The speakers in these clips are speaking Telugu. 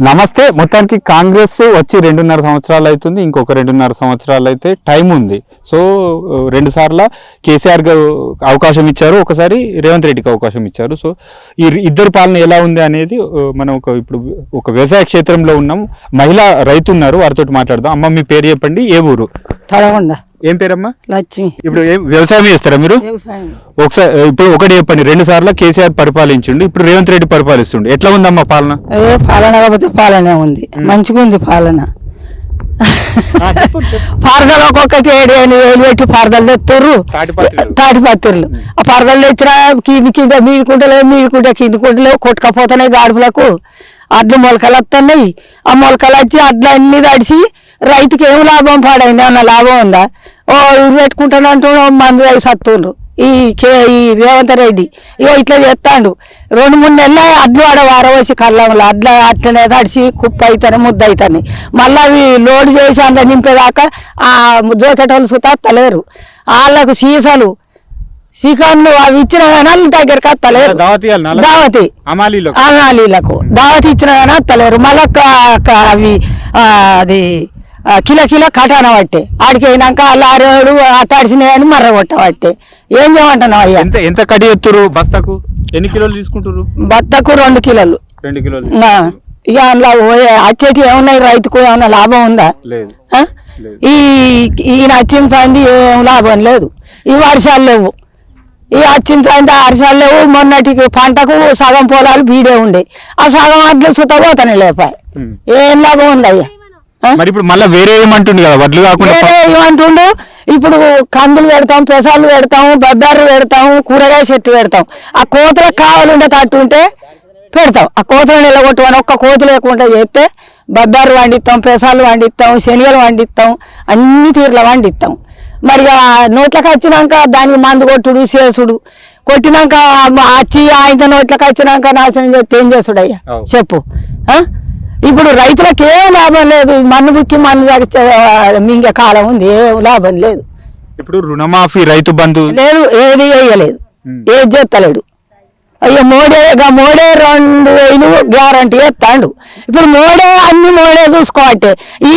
నమస్తే. మొత్తానికి కాంగ్రెస్ వచ్చి 2.5 సంవత్సరాలు అవుతుంది. ఇంకొక 2.5 సంవత్సరాలు అయితే టైం ఉంది. సో 2 సార్లు కేసీఆర్ అవకాశం ఇచ్చారు, ఒకసారి రేవంత్ రెడ్డికి అవకాశం ఇచ్చారు. సో ఈ ఇద్దరు పాలన ఎలా ఉంది అనేది మనం ఇప్పుడు ఒక వ్యవసాయ క్షేత్రంలో ఉన్నాం. మహిళా రైతు ఉన్నారు, వారితో మాట్లాడదాం. అమ్మ, మీ పేరు చెప్పండి, ఏ ఊరు? తడగొండ. ఏం పేరమ్మా? లక్ష్మి. ఇప్పుడు వ్యవసాయం చేస్తారా మీరు? ఒకసారి ఇప్పుడు ఒకటి చెప్పండి, 2 సార్లు కేసీఆర్ పరిపాలించండి, ఇప్పుడు రేవంత్ రెడ్డి పరిపాలిస్తుండే, ఎట్లా ఉందమ్మా పాలన? పాలన కాకపోతే పాలనే ఉంది, మంచిగా ఉంది పాలన. పరదలు ఒక్కొక్కటి 7,000 పెట్టి పరదలు తెస్తారు, తాటిపత్రులు. ఆ పరదలు తెచ్చినా కింది కింద మీది కుంటలేవు, మీది కుంట కింది కుంటలేవు, కొట్టుకపోతున్నాయి గాడుపులకు. అడ్లు మొలకలు వస్తున్నాయి, ఆ మొలకలు వచ్చి అడ్లు అన్ని తడిసి రైతుకి ఏం లాభం పాడైంది? అన్న లాభం ఉందా? ఊరు పెట్టుకుంటానంటూ మందు వేసి సత్తుండ్రు ఈ రేవంత్ రెడ్డి. ఇగో ఇట్లా చేస్తాడు. 2-3 నెలలు అడ్లు ఆడ వారవసి కళ్ళంలో అడ్ల అట్లనే తడిచి కుప్ప అవుతాయి, ముద్ద అవుతాయి. మళ్ళీ అవి లోడ్ చేసి అందులో నింపేదాకా ఆ జోకెటోళ్ళు సుతాత్తలేరు. వాళ్ళకు సీసాలు చికెన్లు అవి ఇచ్చిన కానీ దగ్గరికి వస్తలేరు. దావతి అమాలీలకు దావతి ఇచ్చిన కానీ వస్తలేరు. మళ్ళీ అవి అది కిలో కటాన పట్టే ఆడికి అయినాక లారేడు తడిసినాయని మర్ర కొట్టబట్టే. ఏం చేయమంటున్నావు అయ్యా? ఎంత కడి ఎత్తురు బస్తాకు? ఎన్ని కిలోలు తీసుకుంటారు? బత్తకు 2 కిలోలు. 2 కిలోలు. ఇక అందులో వచ్చేటి ఏమున్నాయి? రైతుకు ఏమన్నా లాభం ఉందా? ఈయన వచ్చింది ఏం లాభం లేదు. ఈ వర్షాలు లేవు, ఈ వచ్చింది వర్షాలు లేవు. మొన్నటికి పంటకు సగం పొలాలు బీడే ఉండే, ఆ సగం అడ్లు సుతపోతానే లేపాయి. ఏం లాభం ఉంది అయ్యా? మరి ఇప్పుడు మళ్ళీ వేరే ఏమంటుండు కదా, వడ్లు కాకుండా ఏమంటుండు? ఇప్పుడు కందులు పెడతాం, పెసాలు పెడతాము, బొబ్బర్లు పెడతాము, కూరగాయ చెట్టు పెడతాం. ఆ కోతలకు కావాలంటే తట్టు ఉంటే పెడతాం. ఆ కోతలు నిలగొట్టుకొని ఒక్క కోత లేకుండా చేస్తే బొబ్బర్లు వండిస్తాం, పెసాలు వండిస్తాం, శనగలు వండిస్తాం, అన్ని తీర్ల వండిస్తాం. మరి నోట్లకు వచ్చినాక దానికి మందు కొట్టుడు చేసుడు, కొట్టినాక వచ్చి ఆయన నోట్లకు వచ్చినాక నాశనం చేస్తే ఏం చేసుడు అయ్యా చెప్పు? ఇప్పుడు రైతులకు ఏం లాభం లేదు. మన్ను బుక్కి మన్ను మింగే కాలం ఉంది, ఏం లాభం లేదు. ఇప్పుడు రుణమాఫీ, రైతు బంధు లేదు, ఏది వేయలేదు, ఏది చేస్తలేడు. అయ్యో మోడే 2,000 గ్యారంటీ ఎత్తాడు. ఇప్పుడు అన్ని మోడే చూసుకోవట్టే. ఈ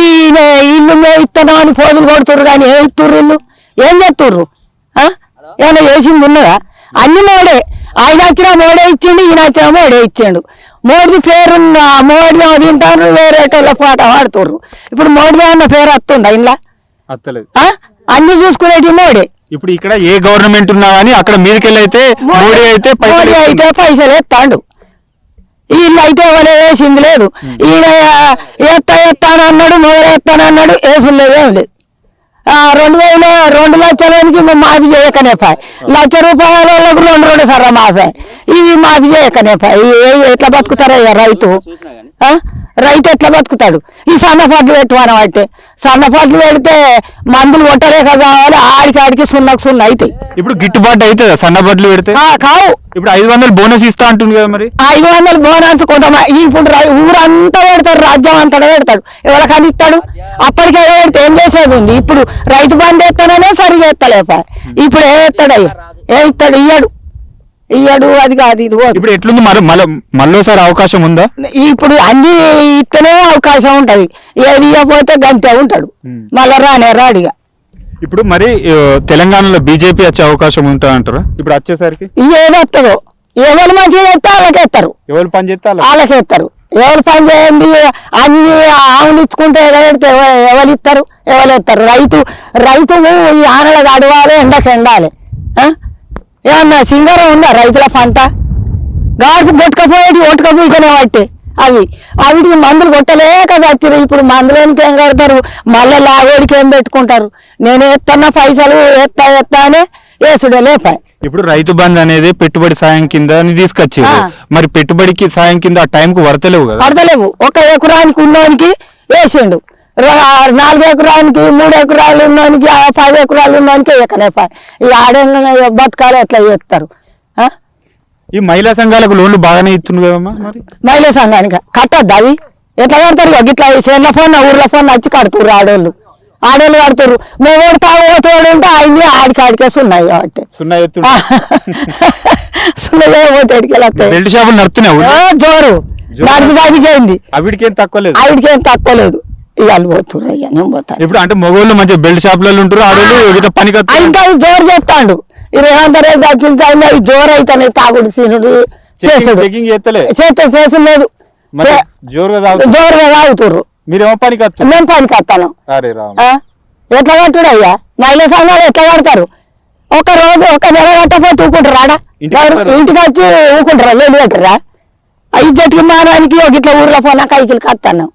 ఇల్లు మేము ఇస్తున్నాం అని పోదులు కొడుతుర్రు, కానీ ఏ ఇస్తుర్రు? ఇల్లు ఏం చేస్తుర్రు? ఏమైనా చేసింది ఉన్నదా? అన్ని మోడే. ఆయన వచ్చినా మోడే ఇచ్చిండు, ఈయన వచ్చినా మోడే ఇచ్చిండు. మోడీ పేరున్న మోడీ తింటారు, వేరేటోళ్ళ పాట పాడుతుర్రు. ఇప్పుడు మోడీ అన్న పేరు వస్తుందా ఇంట్లో? అన్ని చూసుకునేటి మోడే. ఇప్పుడు ఇక్కడ ఏ గవర్నమెంట్ ఉన్నా కానీ అక్కడ మీదకెళ్ళి అయితే మోడీ అయితే పైసలు ఎత్తాడు. వీళ్ళు అయితే ఎవరు వేసింది లేదు. ఈయన ఎత్తానన్నాడు, మొదలు ఎత్తానన్నాడు, వేసులు లేదు, ఏం లేదు. 2 లక్షలకి మాఫీ చేయకనేపాయి, 1,00,000 రూపాయలకు 2 సార్లు మాఫీ. ఇవి మాఫీ చేయకనేపాయి. ఎట్లా బతుకుతారయ్యా రైతు? రైతు ఎట్లా బతుకుతాడు? ఈ సన్నపాట్లు పెట్టుకోవడం అంటే సన్నపాట్లు పెడితే మందులు కొట్టలేక కావాలి, ఆడికి 0 అవుతాయి. ఇప్పుడు గిట్టుబాటు అవుతుందా సన్నపాట్లు పెడితే? కావు. ఇప్పుడు 500 బోనస్ ఇస్తా అంటుంది కదా, మరి 500 బోనస్ కొంతమంది ఇప్పుడు ఊరంతా పెడతాడు, రాజ్యం అంతా పెడతాడు. ఎవరికని ఇస్తాడు? అప్పటికే పెడితే ఏం చేసేది ఉంది? ఇప్పుడు రైతు బంధు ఎత్తాననే సరిగా ఎత్తలేపా. ఇప్పుడు ఏమిస్తాడు అయ్యా? ఏమిస్తాడు? ఇయ్యాడు. అది కాదు, ఇది ఇప్పుడు ఎట్లుంది? మళ్ళీసారి అవకాశం ఉందా? ఇప్పుడు అన్ని ఇస్తేనే అవకాశం ఉంటది, ఏది ఇవ్వకపోతే గంతే ఉంటాడు. మళ్ళా రాడిగా. ఇప్పుడు మరి తెలంగాణలో బీజేపీ వచ్చే అవకాశం ఉంటా అంటారా? ఇప్పుడు వచ్చేసరికి ఏది వస్తుందో, ఎవరు మంచిగా చేస్తే వాళ్ళకేస్తారు, ఎవరు పని చేస్తే వాళ్ళకేస్తారు. ఎవరు పని చేయండి అన్ని ఆవులు ఇచ్చుకుంటే ఎగబెడితే ఎవరు ఇస్తారు? ఎవరు రైతు ఈ ఆనల గడవాలి, ఎండకు ఎండాలి. ఏమన్నా సింగారం ఉందా రైతుల పంట? గాజు కొట్టుకపోయేటి ఒట్టుకపోయితేనే పట్టే అవిటికి మందులు కొట్టలేక చచ్చిరు. ఇప్పుడు మందులేనికి ఏం కడతారు? మళ్ళీ లాగేడికి ఏం పెట్టుకుంటారు? నేను ఎత్తన్న పైసలు ఎత్తా అని వేసుడే లేపాయి. ఇప్పుడు రైతు బంధు అనేది పెట్టుబడి సాయం కింద తీసుకొచ్చారు. మరి పెట్టుబడికి సాయం కింద ఆ టైంకు వడతలేవు కదా? వడతలేవు. 1 ఎకరానికి ఉన్నోనికి వేసిండు, 4 ఎకరానికి 3 ఎకరాలు ఉన్నోనికి 10 ఎకరాలు ఉన్నోనికి ఎక్కనేపాయి. ఈ ఆడంగా బతకాలు ఎట్లా చేస్తారు? ఈ మహిళా సంఘాలకు లోన్లు బాగానే ఇస్తున్నారు కదమ్మా. మరి మహిళా సంఘానికి కట్టద్దు, అవి ఎట్లా కడతారు? ఇట్లా చేనుల ఫోన్ ఊర్ల ఫోన్ వచ్చి కడుతుర్రు ఆడోళ్ళు కడుతుర్రు. మేము తాగుతోడు ఉంటే ఆయన్ని ఆడికే సున్నాయి కాబట్టి సున్నాయి పోతే జోరు నడుచు దానికి అవిడికి ఏం తక్కువ లేదు, ఆవిడకి ఏం తక్కువ లేదు. ఇవాళ పోతున్నారు అయ్యా, నేను పోతాను. ఇప్పుడు అంటే మగవాళ్ళు మంచిగా బెల్ట్ షాపులలో ఉంటారు, ఆడవాళ్ళు పనికి ఇంకా జోరు చేస్తాడు. ఈ రేవంత్ రెడ్డి వచ్చిన టైంలో అవి జోరు అవుతాయి. తాగుడు సీనుడు చేసుడు చెకింగ్ చేస్తలే, చేసుడు లేదు, జోరుగా తాగుతుర్రు. మీరేమో పనికి వస్తారు, మేము పనికి వస్తాను. అరే రామ్ ఎట్లా కట్టుడు అయ్యా? మహిళా సంఘాలు ఎట్లా కడతారు? ఒక రోజు ఒక నెల కట్టపోతే ఊకుంటారా? ఇంటికి వచ్చి ఊకుంటారా? లేదు కట్టరా? ఇజ్జతికి మానానికి ఒక ఇట్లా ఊర్లో పోనా కైకిలు కట్టాను.